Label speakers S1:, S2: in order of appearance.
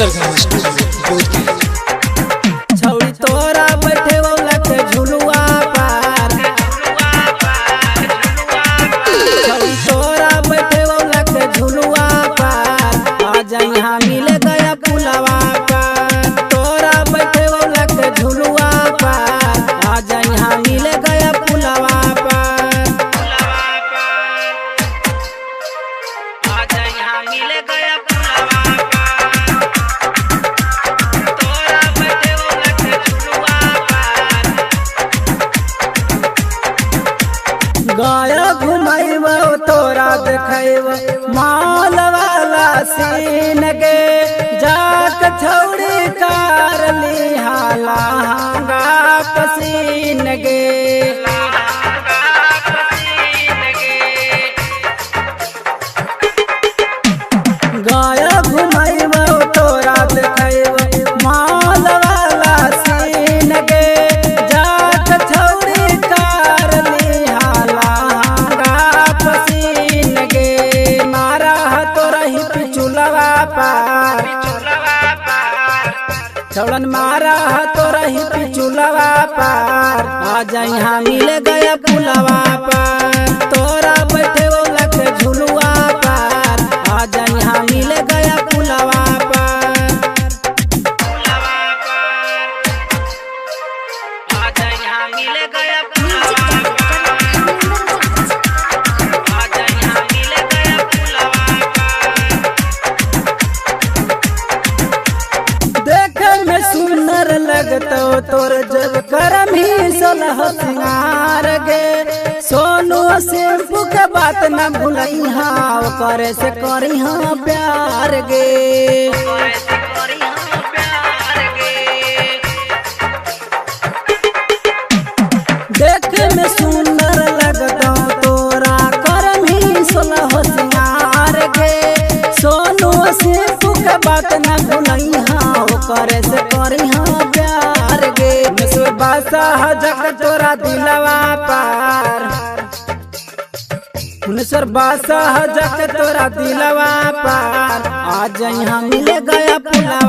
S1: सरगम studio
S2: छौड़ी तोरा बैठे वाला के झुलुआ पार, छौड़ी तोरा बैठे वाला के झुलुआ पार, आजा यहाँ मिले गया पुलवा पार। तोरा बैठे वाला के झुलुआ पार, आजा यहाँ मिले गया पुलवा पार, आजा यहाँ मिले गया पुलवा पार। तोरा बैठे वाला के झुलुआ पार, गाया घुमाइब तोरा देखब माल वाला सीन गे, जाक छौड़ी कार लिहाला हांगा पसीन गे। गाया घुमाइब तोरा देखब माल वाला सीन गे, जाक छौड़ी कार लिहाला हांगा पसीन गे। मारा तोरा ही पिचुलवा पार, छौड़न मारा तोरा ही पिचुलवा पार, आजा यहाँ मिले गया पुलवा पार। तोरा बैठे वाला के झुलुआ पार, आजा यहाँ मिले गया पुलवा पार, आजा यहाँ मिले गया पुलवा पार, आजा यहाँ मिले गया पुलवा पार। देखे में सुंदर लगतो तोर जब करम ही सलह सिंगार गे, सोनू सिंपू के बात न भूलई हाँ, करे से करी हाँ प्यार गे। देखे में सुंदर लगतो तोरा करम ही सलह सिंगार गे, सोनू सिंपू के बात न भूलई हाँ, करे से करी हाँ प्यार गे। बासा जग तोरा दिलवा पार, हुनसर बासा जग तोरा दिलवा पार, आज यहाँ मिले गया पुला